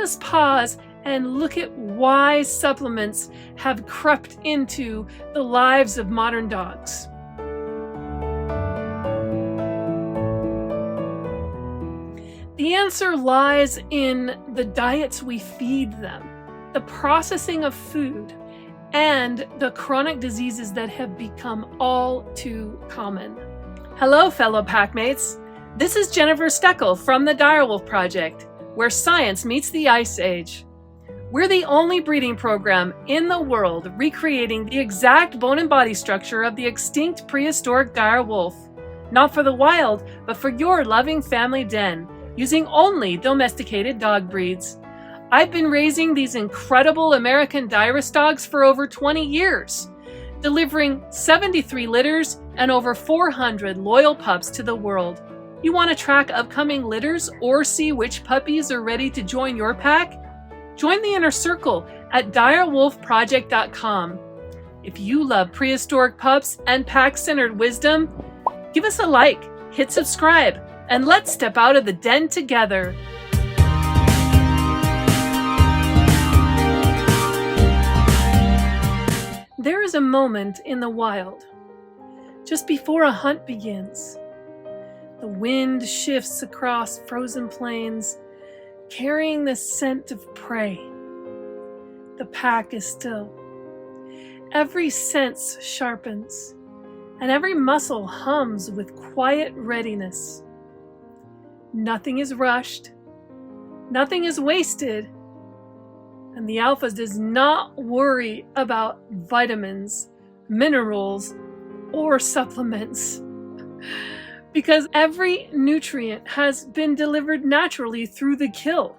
us pause and look at why supplements have crept into the lives of modern dogs. The answer lies in the diets we feed them, the processing of food, and the chronic diseases that have become all too common. Hello, fellow packmates. This is Jennifer Steckel from the Direwolf Project, where science meets the Ice Age. We're the only breeding program in the world recreating the exact bone and body structure of the extinct prehistoric dire wolf. Not for the wild, but for your loving family den, using only domesticated dog breeds. I've been raising these incredible American Dirus dogs for over 20 years, delivering 73 litters and over 400 loyal pups to the world. You want to track upcoming litters or see which puppies are ready to join your pack? Join the inner circle at direwolfproject.com. If you love prehistoric pups and pack-centered wisdom, give us a like, hit subscribe, and let's step out of the den together. There is a moment in the wild, just before a hunt begins. The wind shifts across frozen plains, carrying the scent of prey. The pack is still. Every sense sharpens, and every muscle hums with quiet readiness. Nothing is rushed, nothing is wasted, and the alpha does not worry about vitamins, minerals, or supplements. Because every nutrient has been delivered naturally through the kill,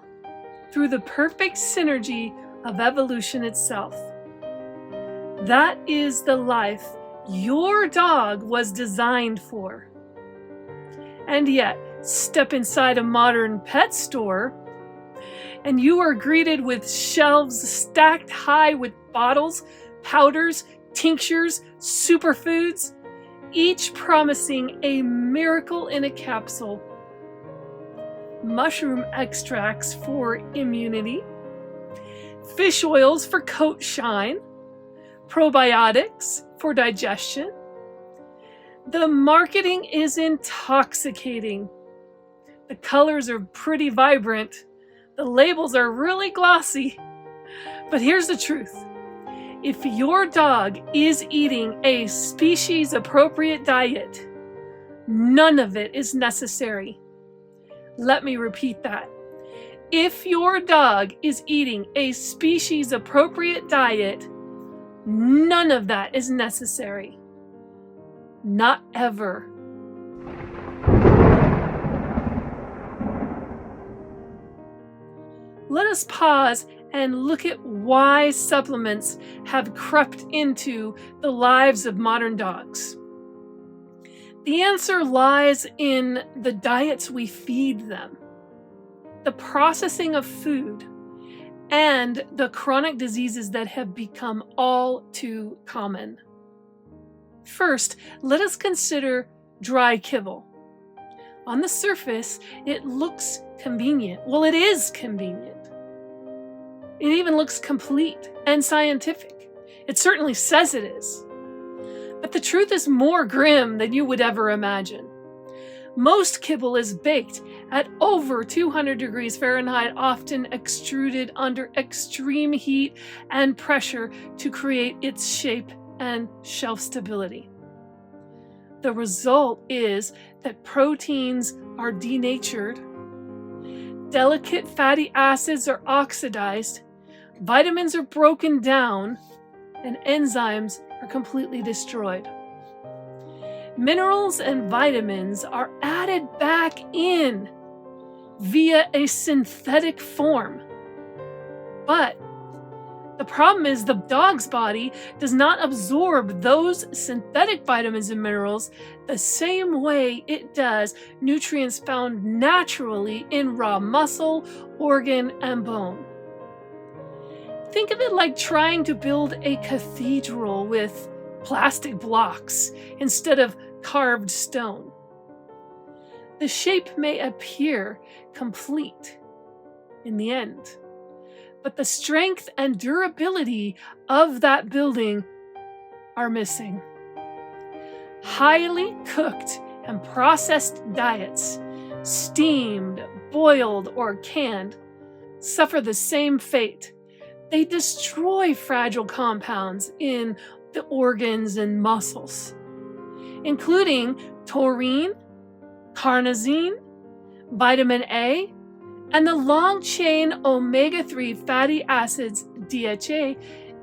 through the perfect synergy of evolution itself. That is the life your dog was designed for. And yet, step inside a modern pet store, and you are greeted with shelves stacked high with bottles, powders, tinctures, superfoods, each promising a miracle in a capsule. Mushroom extracts for immunity, fish oils for coat shine, probiotics for digestion. The marketing is intoxicating. The colors are pretty vibrant. The labels are really glossy. But here's the truth. If your dog is eating a species-appropriate diet, none of it is necessary. Let me repeat that. If your dog is eating a species-appropriate diet, none of that is necessary. Not ever. Let us pause and look at why supplements have crept into the lives of modern dogs. The answer lies in the diets we feed them, the processing of food, and the chronic diseases that have become all too common. First, let us consider dry kibble. On the surface, it looks convenient. Well, it is convenient. It even looks complete and scientific. It certainly says it is. But the truth is more grim than you would ever imagine. Most kibble is baked at over 200 degrees Fahrenheit, often extruded under extreme heat and pressure to create its shape and shelf stability. The result is that proteins are denatured, delicate fatty acids are oxidized, vitamins are broken down, and enzymes are completely destroyed. Minerals and vitamins are added back in via a synthetic form. But the problem is the dog's body does not absorb those synthetic vitamins and minerals the same way it does nutrients found naturally in raw muscle, organ, and bone. Think of it like trying to build a cathedral with plastic blocks instead of carved stone. The shape may appear complete in the end, but the strength and durability of that building are missing. Highly cooked and processed diets, steamed, boiled, or canned, suffer the same fate. They destroy fragile compounds in the organs and muscles, including taurine, carnosine, vitamin A, and the long-chain omega-3 fatty acids DHA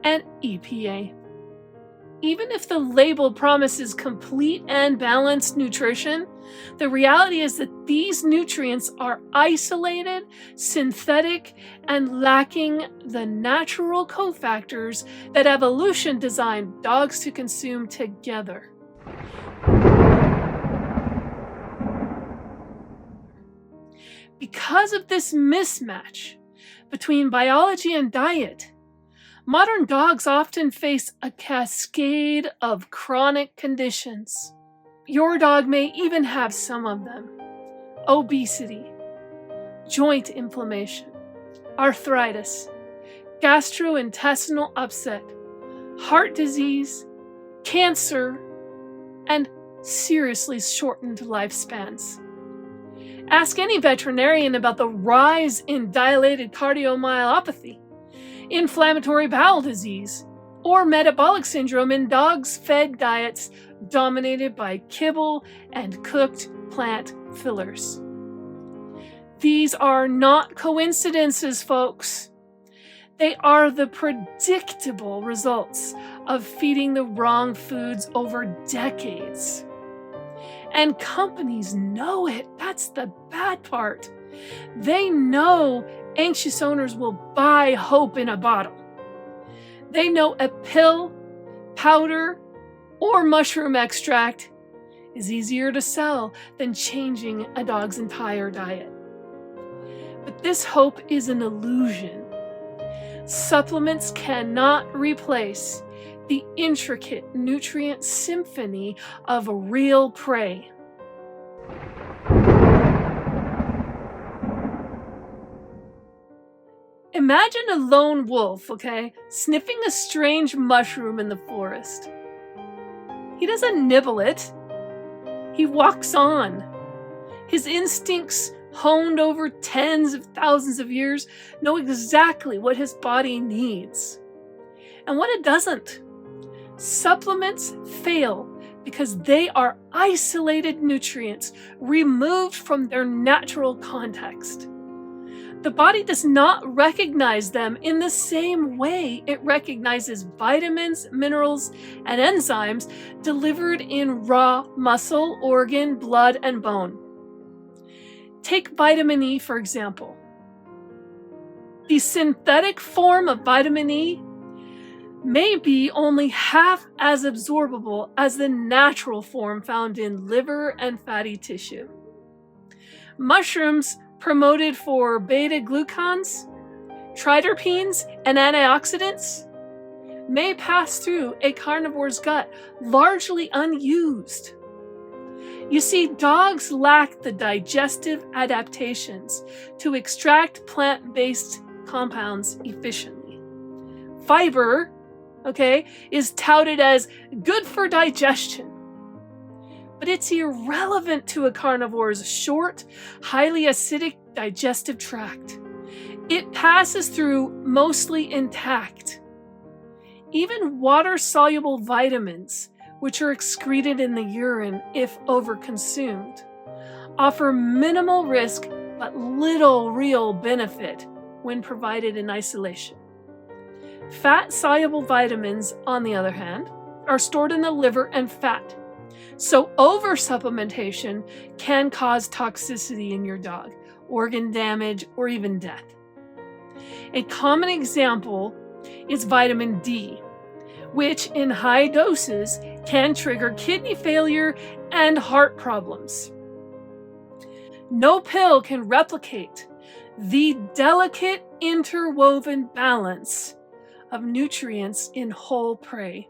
and EPA. Even if the label promises complete and balanced nutrition, the reality is that these nutrients are isolated, synthetic, and lacking the natural cofactors that evolution designed dogs to consume together. Because of this mismatch between biology and diet, modern dogs often face a cascade of chronic conditions. Your dog may even have some of them: obesity, joint inflammation, arthritis, gastrointestinal upset, heart disease, cancer, and seriously shortened lifespans. Ask any veterinarian about the rise in dilated cardiomyopathy, inflammatory bowel disease, or metabolic syndrome in dogs fed diets dominated by kibble and cooked plant fillers. These are not coincidences, folks. They are the predictable results of feeding the wrong foods over decades. And companies know it. That's the bad part. They know anxious owners will buy hope in a bottle. They know a pill, powder, or mushroom extract is easier to sell than changing a dog's entire diet. But this hope is an illusion. Supplements cannot replace the intricate nutrient symphony of real prey. Imagine a lone wolf, sniffing a strange mushroom in the forest. He doesn't nibble it. He walks on. His instincts, honed over tens of thousands of years, know exactly what his body needs and what it doesn't. Supplements fail because they are isolated nutrients removed from their natural context. The body does not recognize them in the same way it recognizes vitamins, minerals, and enzymes delivered in raw muscle, organ, blood, and bone. Take vitamin E, for example. The synthetic form of vitamin E may be only half as absorbable as the natural form found in liver and fatty tissue. Mushrooms promoted for beta-glucans, triterpenes, and antioxidants may pass through a carnivore's gut largely unused. You see, dogs lack the digestive adaptations to extract plant-based compounds efficiently. Fiber, is touted as good for digestion, but it's irrelevant to a carnivore's short, highly acidic digestive tract. It passes through mostly intact. Even water-soluble vitamins, which are excreted in the urine if overconsumed, offer minimal risk but little real benefit when provided in isolation. Fat-soluble vitamins, on the other hand, are stored in the liver and fat, so over-supplementation can cause toxicity in your dog, organ damage, or even death. A common example is vitamin D, which in high doses can trigger kidney failure and heart problems. No pill can replicate the delicate interwoven balance of nutrients in whole prey.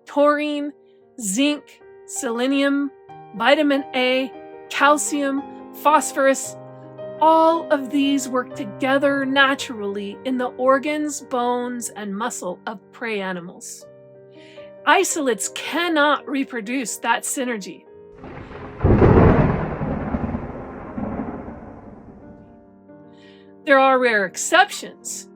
Taurine, zinc, selenium, vitamin A, calcium, phosphorus, All of these work together naturally in the organs, bones, and muscle of prey animals. Isolates cannot reproduce that synergy. There are rare exceptions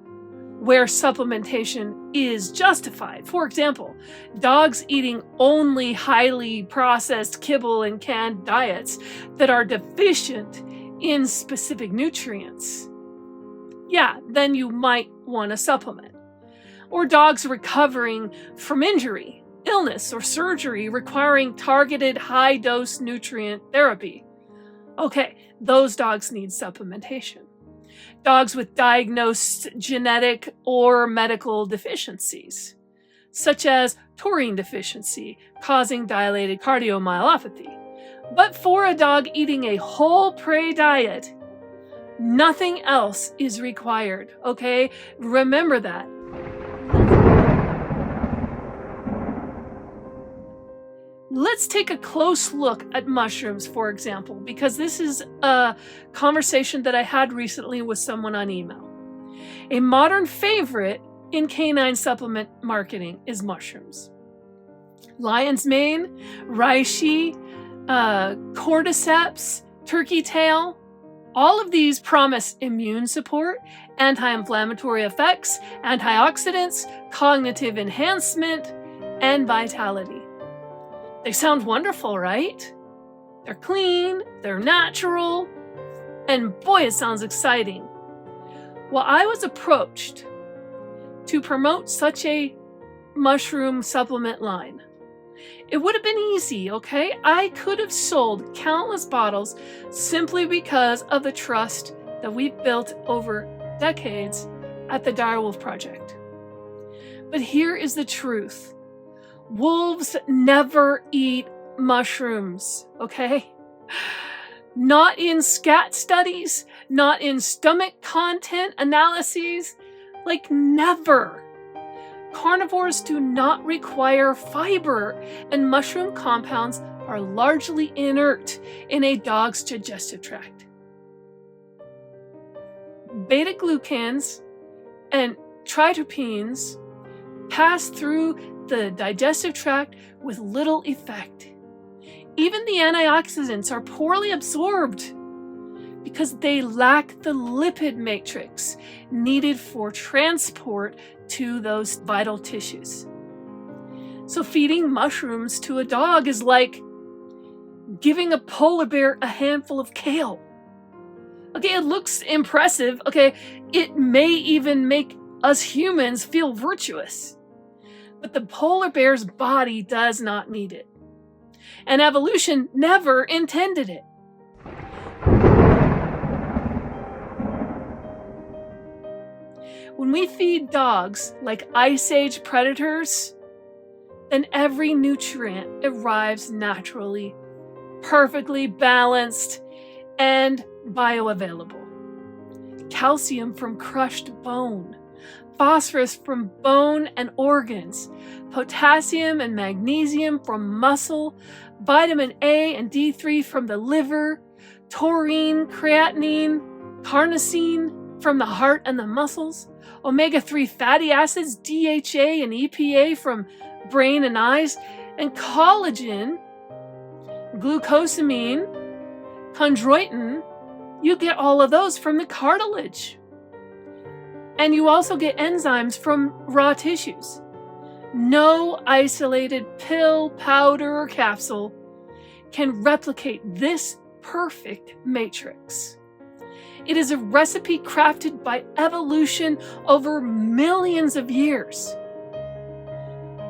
where supplementation is justified. For example, dogs eating only highly processed kibble and canned diets that are deficient in specific nutrients. Yeah, then you might want to supplement. Or dogs recovering from injury, illness, or surgery requiring targeted high-dose nutrient therapy. Okay, those dogs need supplementation. Dogs with diagnosed genetic or medical deficiencies, such as taurine deficiency, causing dilated cardiomyopathy. But for a dog eating a whole prey diet, nothing else is required, okay? Remember that. Let's take a close look at mushrooms, for example, because this is a conversation that I had recently with someone on email. A modern favorite in canine supplement marketing is mushrooms. Lion's mane, reishi, cordyceps, turkey tail, all of these promise immune support, anti-inflammatory effects, antioxidants, cognitive enhancement, and vitality. They sound wonderful, right? They're clean, they're natural, and boy, it sounds exciting. Well, I was approached to promote such a mushroom supplement line. It would have been easy, okay? I could have sold countless bottles simply because of the trust that we've built over decades at the Direwolf Project. But here is the truth. Wolves never eat mushrooms, okay? Not in scat studies, not in stomach content analyses, like never. Carnivores do not require fiber, and mushroom compounds are largely inert in a dog's digestive tract. Beta-glucans and triterpenes pass through the digestive tract with little effect. Even the antioxidants are poorly absorbed because they lack the lipid matrix needed for transport to those vital tissues. So feeding mushrooms to a dog is like giving a polar bear a handful of kale. Okay, it looks impressive. Okay, it may even make us humans feel virtuous. But the polar bear's body does not need it. And evolution never intended it. When we feed dogs like Ice Age predators, then every nutrient arrives naturally, perfectly balanced, and bioavailable. Calcium from crushed bone, phosphorus from bone and organs, potassium and magnesium from muscle, vitamin A and D3 from the liver, taurine, creatinine, carnosine from the heart and the muscles, omega-3 fatty acids, DHA and EPA from brain and eyes, and collagen, glucosamine, chondroitin. You get all of those from the cartilage. And you also get enzymes from raw tissues. No isolated pill, powder, or capsule can replicate this perfect matrix. It is a recipe crafted by evolution over millions of years.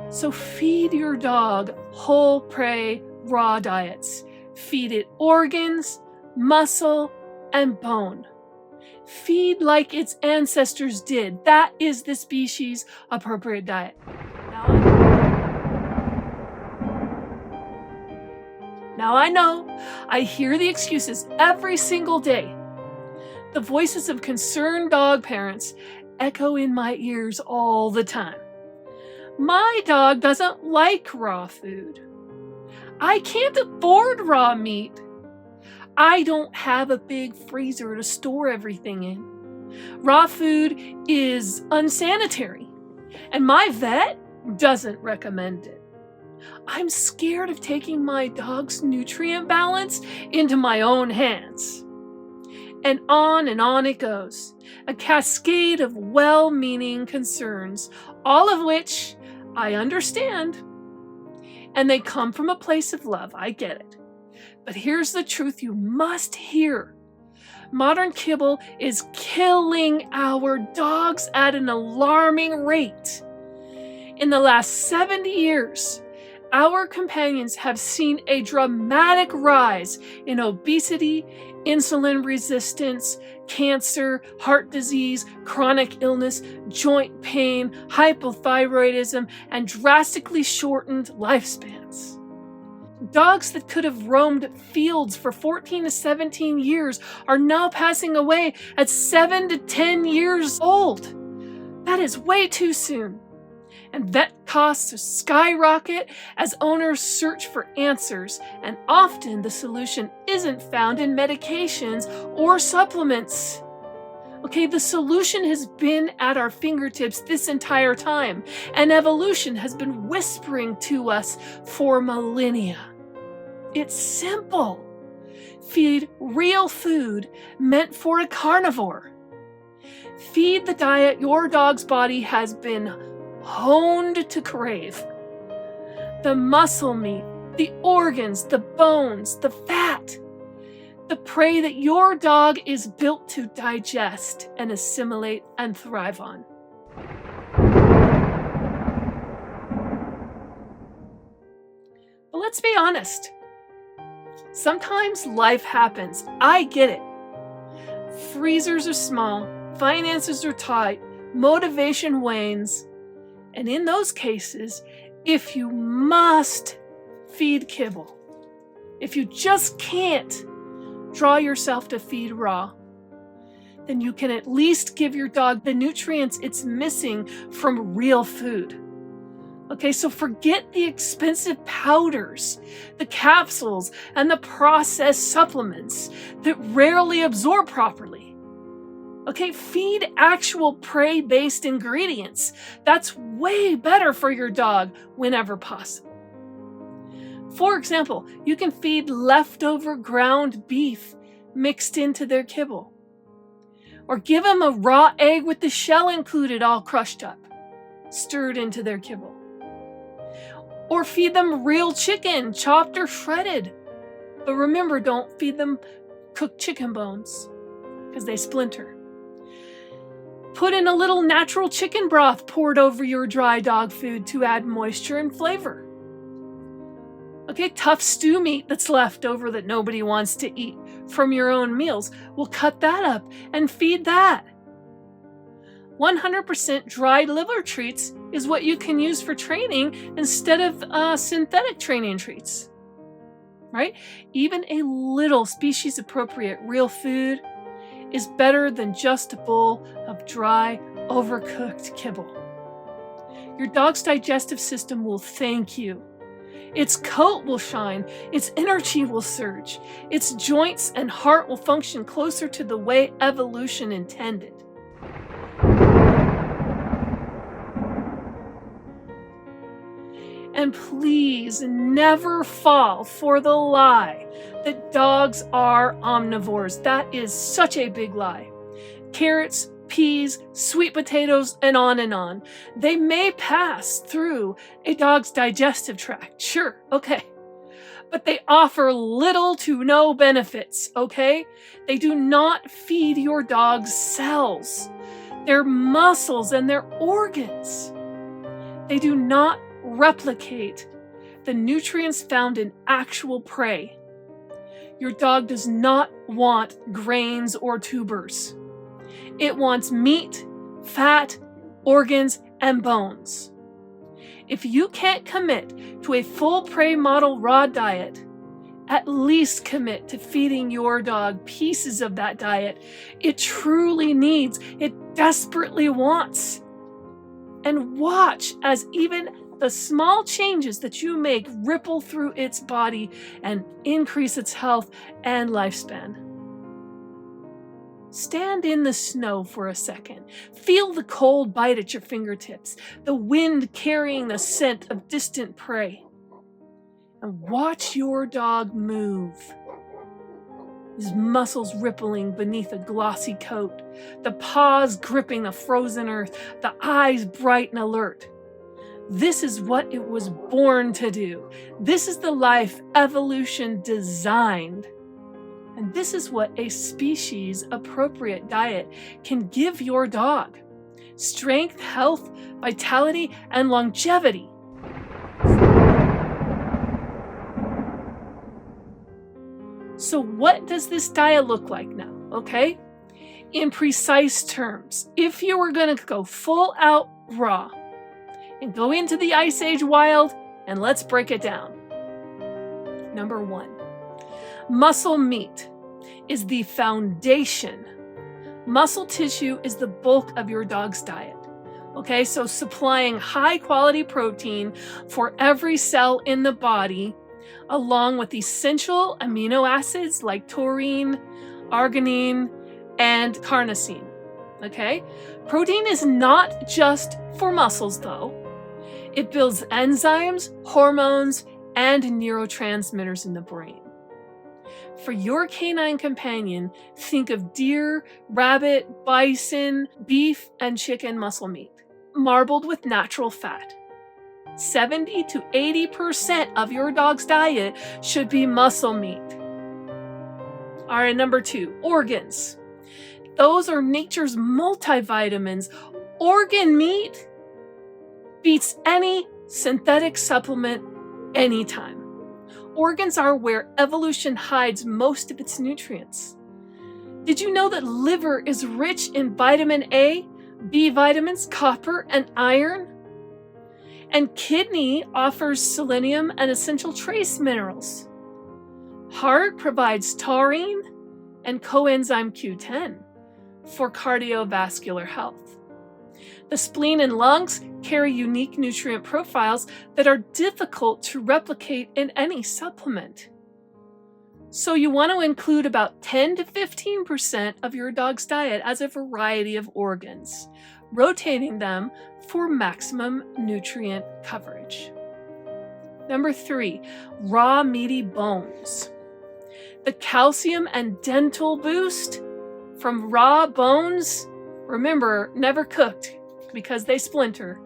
So feed your dog whole prey raw diets. Feed it organs, muscle, and bone. Feed like its ancestors did. That is the species appropriate diet. Now I know, I hear the excuses every single day. The voices of concerned dog parents echo in my ears all the time. My dog doesn't like raw food. I can't afford raw meat. I don't have a big freezer to store everything in. Raw food is unsanitary, and my vet doesn't recommend it. I'm scared of taking my dog's nutrient balance into my own hands. And on it goes. A cascade of well-meaning concerns, all of which I understand. And they come from a place of love, I get it. But here's the truth you must hear. Modern kibble is killing our dogs at an alarming rate. In the last 70 years, our companions have seen a dramatic rise in obesity, insulin resistance, cancer, heart disease, chronic illness, joint pain, hypothyroidism, and drastically shortened lifespans. Dogs that could have roamed fields for 14 to 17 years are now passing away at 7 to 10 years old. That is way too soon. And vet costs skyrocket as owners search for answers, and often the solution isn't found in medications or supplements. Okay, the solution has been at our fingertips this entire time, and evolution has been whispering to us for millennia. It's simple. Feed real food meant for a carnivore. Feed the diet your dog's body has been honed to crave. The muscle meat, the organs, the bones, the fat, the prey that your dog is built to digest and assimilate and thrive on. But let's be honest. Sometimes life happens. I get it. Freezers are small, finances are tight, motivation wanes. And in those cases, if you must feed kibble, if you just can't draw yourself to feed raw, then you can at least give your dog the nutrients it's missing from real food. Okay, so forget the expensive powders, the capsules, and the processed supplements that rarely absorb properly. Okay, feed actual prey-based ingredients. That's way better for your dog whenever possible. For example, you can feed leftover ground beef mixed into their kibble. Or give them a raw egg with the shell included all crushed up, stirred into their kibble. Or feed them real chicken, chopped or shredded. But remember, don't feed them cooked chicken bones, because they splinter. Put in a little natural chicken broth poured over your dry dog food to add moisture and flavor. Okay, tough stew meat that's left over that nobody wants to eat from your own meals, we'll cut that up and feed that. 100% dried liver treats is what you can use for training instead of synthetic training treats, right? Even a little species-appropriate real food is better than just a bowl of dry, overcooked kibble. Your dog's digestive system will thank you. Its coat will shine, its energy will surge, its joints and heart will function closer to the way evolution intended. And please never fall for the lie that dogs are omnivores. That is such a big lie. Carrots, peas, sweet potatoes, and on and on. They may pass through a dog's digestive tract, sure, okay. But they offer little to no benefits, okay? They do not feed your dog's cells, their muscles, and their organs. They do not replicate the nutrients found in actual prey. Your dog does not want grains or tubers. It wants meat, fat, organs, and bones. If you can't commit to a full prey model raw diet, at least commit to feeding your dog pieces of that diet it truly needs, it desperately wants. And watch as even The small changes that you make ripple through its body and increase its health and lifespan. Stand in the snow for a second. Feel the cold bite at your fingertips, the wind carrying the scent of distant prey. And watch your dog move. His muscles rippling beneath a glossy coat, the paws gripping the frozen earth, the eyes bright and alert. This is what it was born to do. This is the life evolution designed. And this is what a species-appropriate diet can give your dog: strength, health, vitality, and longevity. So what does this diet look like now, okay? In precise terms, if you were going to go full out raw and go into the Ice Age wild, and let's break it down. Number 1. Muscle meat is the foundation. Muscle tissue is the bulk of your dog's diet. Okay, so supplying high quality protein for every cell in the body, along with essential amino acids like taurine, arginine, and carnosine. Okay, protein is not just for muscles though. It builds enzymes, hormones, and neurotransmitters in the brain. For your canine companion, think of deer, rabbit, bison, beef, and chicken muscle meat, marbled with natural fat. 70 to 80% of your dog's diet should be muscle meat. All right, number 2, organs. Those are nature's multivitamins. Organ meat beats any synthetic supplement anytime. Organs are where evolution hides most of its nutrients. Did you know that liver is rich in vitamin A, B vitamins, copper, and iron? And kidney offers selenium and essential trace minerals. Heart provides taurine and coenzyme Q10 for cardiovascular health. The spleen and lungs carry unique nutrient profiles that are difficult to replicate in any supplement. So you want to include about 10 to 15% of your dog's diet as a variety of organs, rotating them for maximum nutrient coverage. Number 3, raw meaty bones. The calcium and dental boost from raw bones, remember, never cooked because they splinter.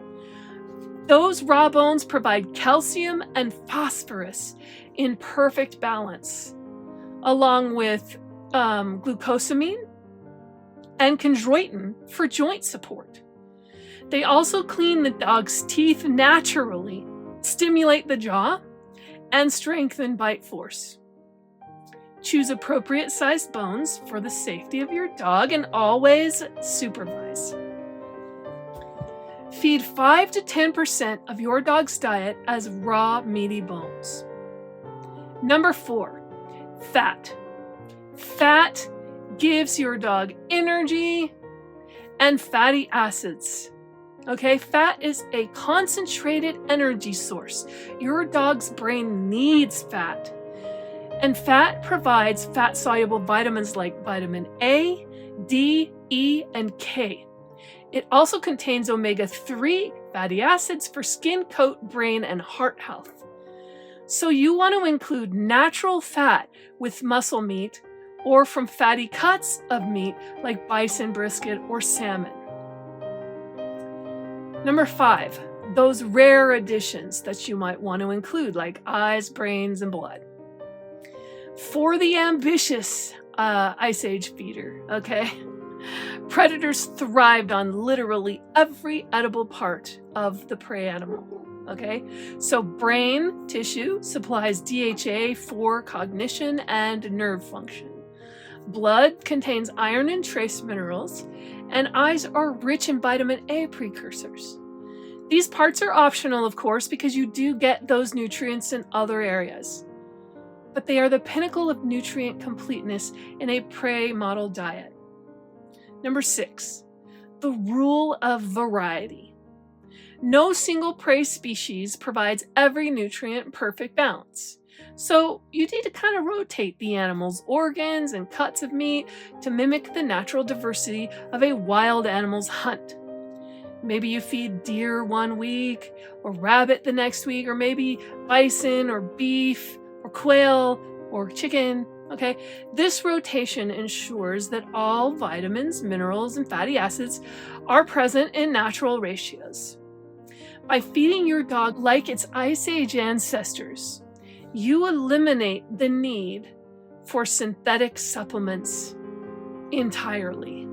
Those raw bones provide calcium and phosphorus in perfect balance, along with glucosamine and chondroitin for joint support. They also clean the dog's teeth naturally, stimulate the jaw, and strengthen bite force. Choose appropriate sized bones for the safety of your dog and always supervise. Feed 5 to 10% of your dog's diet as raw meaty bones. Number 4, fat. Fat gives your dog energy and fatty acids. Okay, fat is a concentrated energy source. Your dog's brain needs fat. And fat provides fat-soluble vitamins like vitamin A, D, E, and K. It also contains omega-3 fatty acids for skin, coat, brain, and heart health. So you want to include natural fat with muscle meat or from fatty cuts of meat like bison, brisket, or salmon. Number 5, those rare additions that you might want to include like eyes, brains, and blood. For the ambitious Ice Age feeder, okay? Predators thrived on literally every edible part of the prey animal, okay? So brain tissue supplies DHA for cognition and nerve function. Blood contains iron and trace minerals, and eyes are rich in vitamin A precursors. These parts are optional, of course, because you do get those nutrients in other areas. But they are the pinnacle of nutrient completeness in a prey model diet. Number 6, the rule of variety. No single prey species provides every nutrient perfect balance. So you need to kind of rotate the animal's organs and cuts of meat to mimic the natural diversity of a wild animal's hunt. Maybe you feed deer one week, or rabbit the next week, or maybe bison, or beef, or quail, or chicken. Okay, this rotation ensures that all vitamins, minerals, and fatty acids are present in natural ratios. By feeding your dog like its Ice Age ancestors, you eliminate the need for synthetic supplements entirely.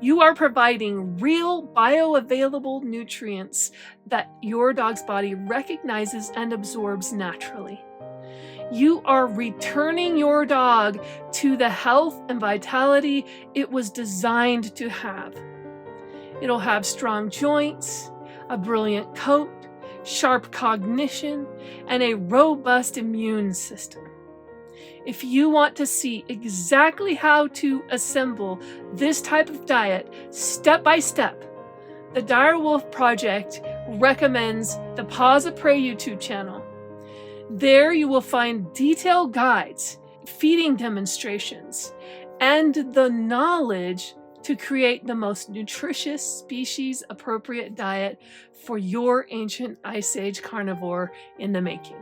You are providing real bioavailable nutrients that your dog's body recognizes and absorbs naturally. You are returning your dog to the health and vitality it was designed to have. It'll have strong joints, a brilliant coat, sharp cognition, and a robust immune system. If you want to see exactly how to assemble this type of diet step by step, the Dire Wolf Project recommends the Paws of Prey YouTube channel. There you will find detailed guides, feeding demonstrations, and the knowledge to create the most nutritious, species-appropriate diet for your ancient Ice Age carnivore in the making.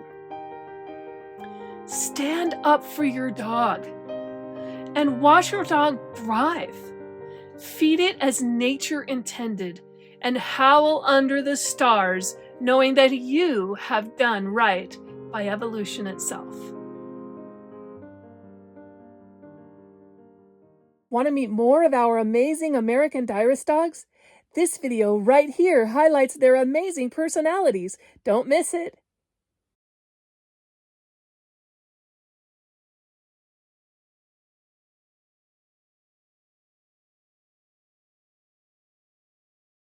Stand up for your dog and watch your dog thrive. Feed it as nature intended and howl under the stars, knowing that you have done right by evolution itself. Want to meet more of our amazing American Direst dogs? This video right here highlights their amazing personalities. Don't miss it.